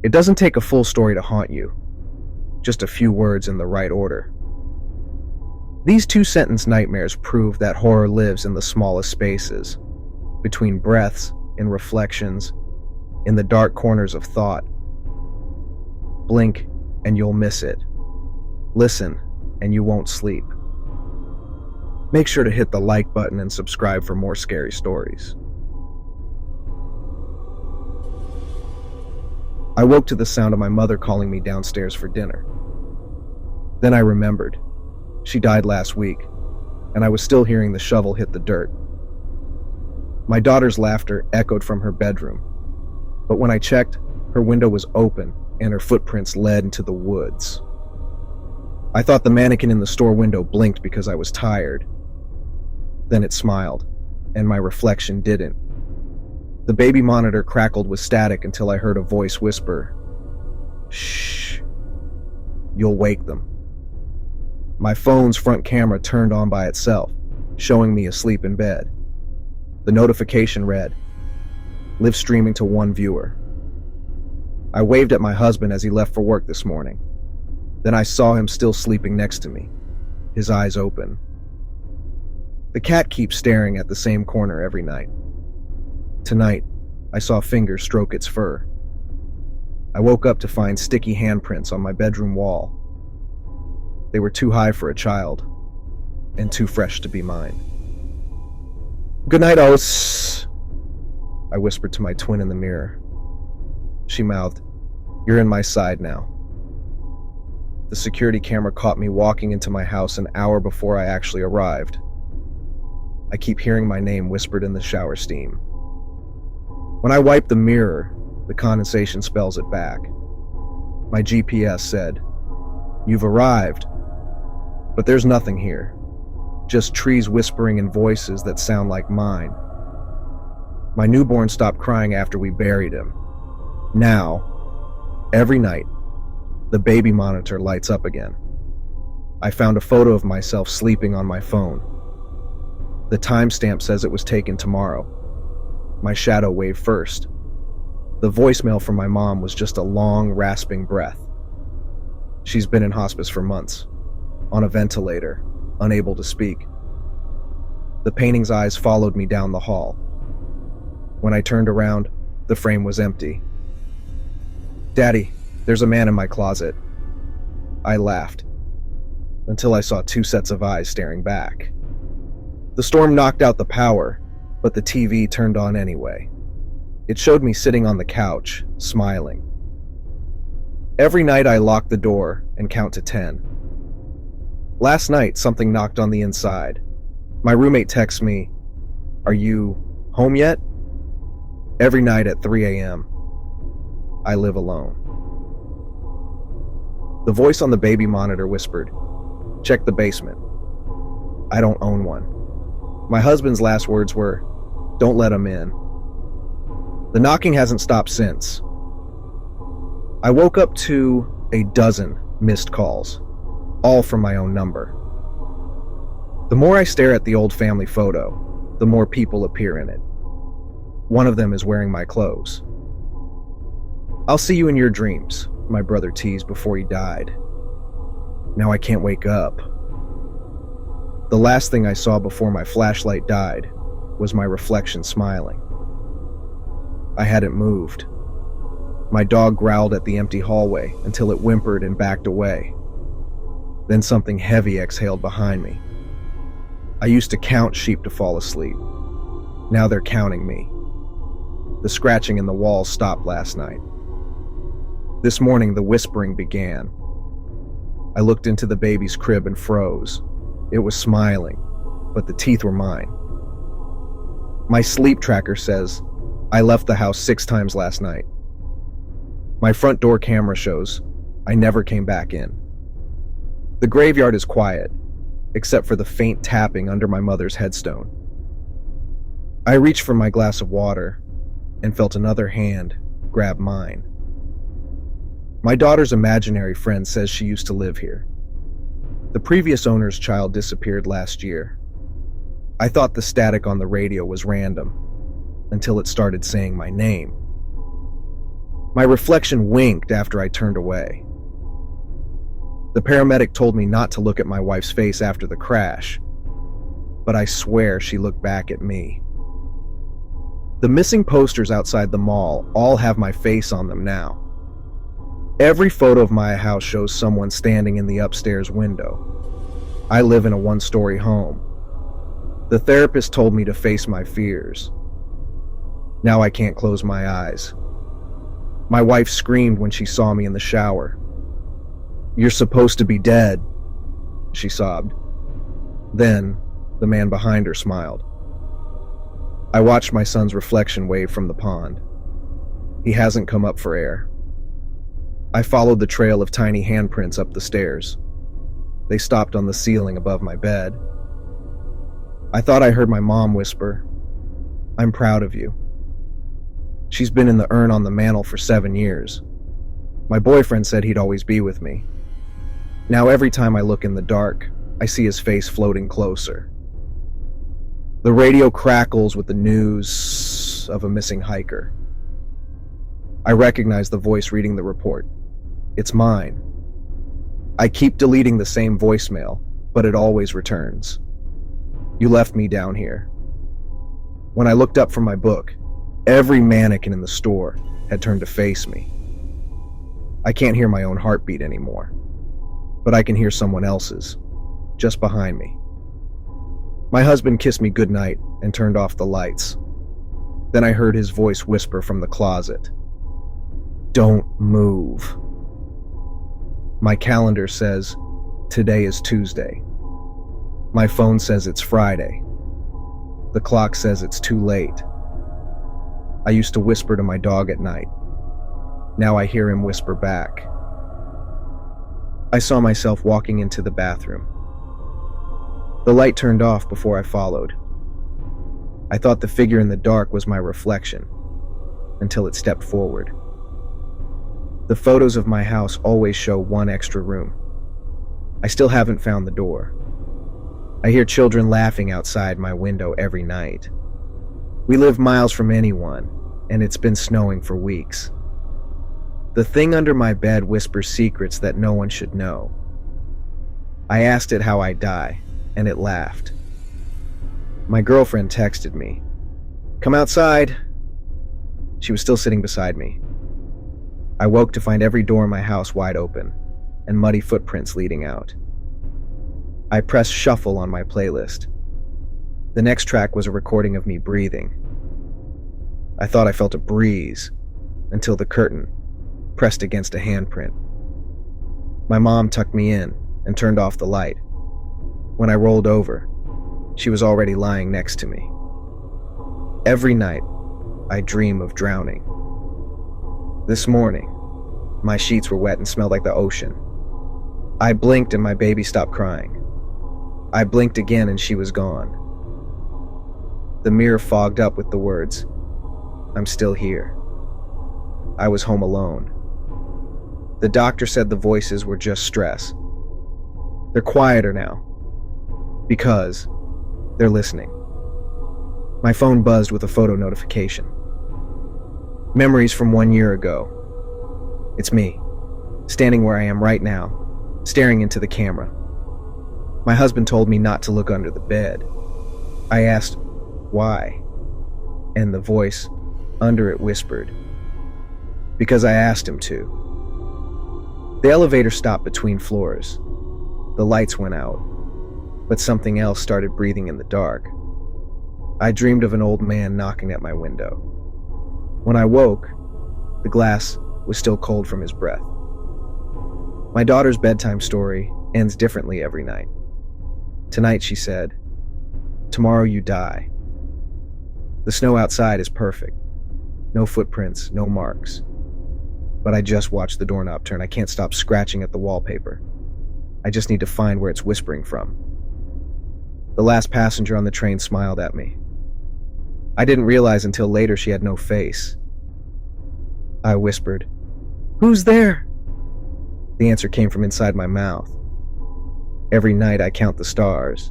It doesn't take a full story to haunt you, just a few words in the right order. These two-sentence nightmares prove that horror lives in the smallest spaces, between breaths, in reflections, in the dark corners of thought. Blink and you'll miss it. Listen and you won't sleep. Make sure to hit the like button and subscribe for more scary stories. I woke to the sound of my mother calling me downstairs for dinner. Then I remembered. She died last week, and I was still hearing the shovel hit the dirt. My daughter's laughter echoed from her bedroom, but when I checked, her window was open and her footprints led into the woods. I thought the mannequin in the store window blinked because I was tired. Then it smiled, and my reflection didn't. The baby monitor crackled with static until I heard a voice whisper, "Shh, you'll wake them." My phone's front camera turned on by itself, showing me asleep in bed. The notification read, "Live streaming to one viewer." I waved at my husband as he left for work this morning. Then I saw him still sleeping next to me, his eyes open. The cat keeps staring at the same corner every night. Tonight, I saw fingers stroke its fur. I woke up to find sticky handprints on my bedroom wall. They were too high for a child, and too fresh to be mine. "Good night, Os," I whispered to my twin in the mirror. She mouthed, "You're in my side now." The security camera caught me walking into my house an hour before I actually arrived. I keep hearing my name whispered in the shower steam. When I wipe the mirror, the condensation spells it back. My GPS said, "You've arrived." But there's nothing here. Just trees whispering in voices that sound like mine. My newborn stopped crying after we buried him. Now, every night, the baby monitor lights up again. I found a photo of myself sleeping on my phone. The timestamp says it was taken tomorrow. My shadow waved first. The voicemail from my mom was just a long, rasping breath. She's been in hospice for months, on a ventilator, unable to speak. The painting's eyes followed me down the hall. When I turned around, the frame was empty. "Daddy, there's a man in my closet." I laughed, until I saw two sets of eyes staring back. The storm knocked out the power, but the TV turned on anyway. It showed me sitting on the couch, smiling. Every night I lock the door and count to 10. Last night, something knocked on the inside. My roommate texts me, "Are you home yet?" Every night at 3 a.m. I live alone. The voice on the baby monitor whispered, "Check the basement." I don't own one. My husband's last words were, "Don't let him in." The knocking hasn't stopped since. I woke up to a dozen missed calls, all from my own number. The more I stare at the old family photo, the more people appear in it. One of them is wearing my clothes. "I'll see you in your dreams," my brother teased before he died. Now I can't wake up. The last thing I saw before my flashlight died was my reflection smiling. I hadn't moved. My dog growled at the empty hallway until it whimpered and backed away. Then something heavy exhaled behind me. I used to count sheep to fall asleep. Now they're counting me. The scratching in the walls stopped last night. This morning, the whispering began. I looked into the baby's crib and froze. It was smiling, but the teeth were mine. My sleep tracker says I left the house 6 times last night. My front door camera shows I never came back in. The graveyard is quiet, except for the faint tapping under my mother's headstone. I reached for my glass of water and felt another hand grab mine. My daughter's imaginary friend says she used to live here. The previous owner's child disappeared last year. I thought the static on the radio was random, until it started saying my name. My reflection winked after I turned away. The paramedic told me not to look at my wife's face after the crash, but I swear she looked back at me. The missing posters outside the mall all have my face on them now. Every photo of my house shows someone standing in the upstairs window. I live in a one-story home. The therapist told me to face my fears. Now I can't close my eyes. My wife screamed when she saw me in the shower. "You're supposed to be dead," she sobbed. Then, the man behind her smiled. I watched my son's reflection wave from the pond. He hasn't come up for air. I followed the trail of tiny handprints up the stairs. They stopped on the ceiling above my bed. I thought I heard my mom whisper, "I'm proud of you." She's been in the urn on the mantle for 7 years. My boyfriend said he'd always be with me. Now every time I look in the dark, I see his face floating closer. The radio crackles with the news of a missing hiker. I recognize the voice reading the report. It's mine. I keep deleting the same voicemail, but it always returns. "You left me down here." When I looked up from my book, every mannequin in the store had turned to face me. I can't hear my own heartbeat anymore, but I can hear someone else's, just behind me. My husband kissed me goodnight and turned off the lights. Then I heard his voice whisper from the closet, "Don't move." My calendar says today is Tuesday. My phone says it's Friday. The clock says it's too late. I used to whisper to my dog at night. Now I hear him whisper back. I saw myself walking into the bathroom. The light turned off before I followed. I thought the figure in the dark was my reflection, until it stepped forward. The photos of my house always show one extra room. I still haven't found the door. I hear children laughing outside my window every night. We live miles from anyone, and it's been snowing for weeks. The thing under my bed whispers secrets that no one should know. I asked it how I die, and it laughed. My girlfriend texted me, "Come outside." She was still sitting beside me. I woke to find every door in my house wide open, and muddy footprints leading out. I pressed shuffle on my playlist. The next track was a recording of me breathing. I thought I felt a breeze, until the curtain pressed against a handprint. My mom tucked me in and turned off the light. When I rolled over, she was already lying next to me. Every night, I dream of drowning. This morning, my sheets were wet and smelled like the ocean. I blinked and my baby stopped crying. I blinked again and she was gone. The mirror fogged up with the words, "I'm still here." I was home alone. The doctor said the voices were just stress. They're quieter now, because they're listening. My phone buzzed with a photo notification. Memories from 1 year ago. It's me, standing where I am right now, staring into the camera. My husband told me not to look under the bed. I asked, why? And the voice under it whispered, because I asked him to. The elevator stopped between floors. The lights went out, but something else started breathing in the dark. I dreamed of an old man knocking at my window. When I woke, the glass was still cold from his breath. My daughter's bedtime story ends differently every night. Tonight she said, "Tomorrow you die." The snow outside is perfect. No footprints, no marks. But I just watched the doorknob turn. I can't stop scratching at the wallpaper. I just need to find where it's whispering from. The last passenger on the train smiled at me. I didn't realize until later she had no face. I whispered, "Who's there?" The answer came from inside my mouth. Every night I count the stars.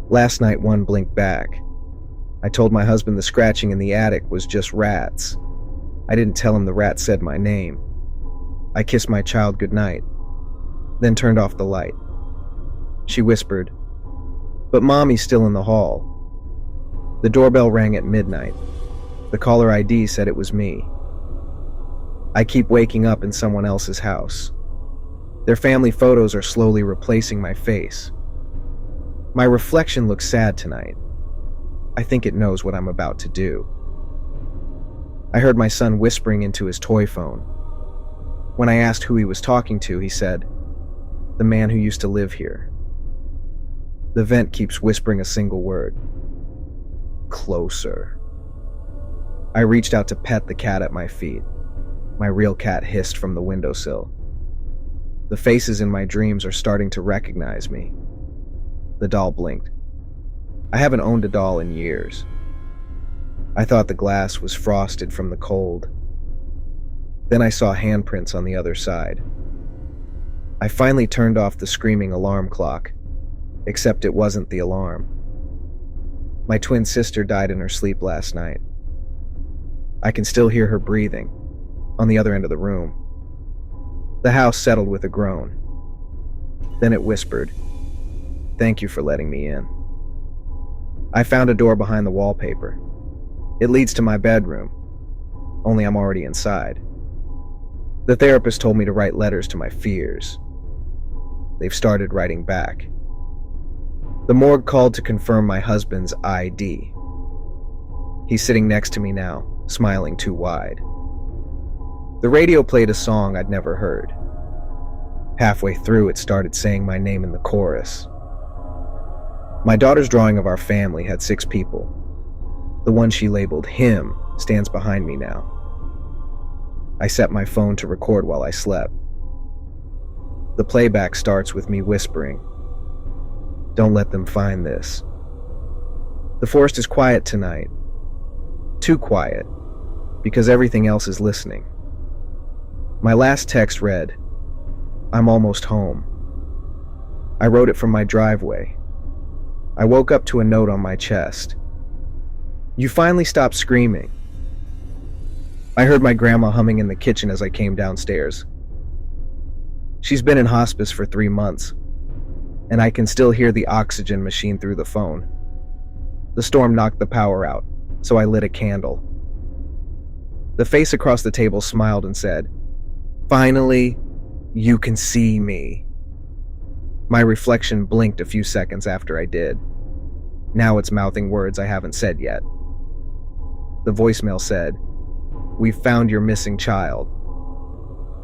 Last night one blinked back. I told my husband the scratching in the attic was just rats. I didn't tell him the rat said my name. I kissed my child goodnight, then turned off the light. She whispered, "But Mommy's still in the hall." The doorbell rang at midnight. The caller ID said it was me. I keep waking up in someone else's house. Their family photos are slowly replacing my face. My reflection looks sad tonight. I think it knows what I'm about to do. I heard my son whispering into his toy phone. When I asked who he was talking to, he said, "The man who used to live here." The vent keeps whispering a single word. Closer. I reached out to pet the cat at my feet. My real cat hissed from the windowsill. The faces in my dreams are starting to recognize me. The doll blinked. I haven't owned a doll in years. I thought the glass was frosted from the cold. Then I saw handprints on the other side. I finally turned off the screaming alarm clock, except it wasn't the alarm. My twin sister died in her sleep last night. I can still hear her breathing, on the other end of the room. The house settled with a groan. Then it whispered, "Thank you for letting me in." I found a door behind the wallpaper. It leads to my bedroom, only I'm already inside. The therapist told me to write letters to my fears. They've started writing back. The morgue called to confirm my husband's ID. He's sitting next to me now, smiling too wide. The radio played a song I'd never heard. Halfway through, it started saying my name in the chorus. My daughter's drawing of our family had 6 people. The one she labeled him stands behind me now. I set my phone to record while I slept. The playback starts with me whispering, "Don't let them find this." The forest is quiet tonight. Too quiet, because everything else is listening. My last text read, "I'm almost home." I wrote it from my driveway. I woke up to a note on my chest. "You finally stopped screaming." I heard my grandma humming in the kitchen as I came downstairs. She's been in hospice for 3 months, and I can still hear the oxygen machine through the phone. The storm knocked the power out, so I lit a candle. The face across the table smiled and said, "Finally, you can see me." My reflection blinked a few seconds after I did. Now it's mouthing words I haven't said yet. The voicemail said, "We've found your missing child."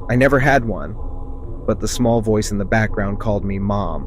I never had one, but the small voice in the background called me Mom.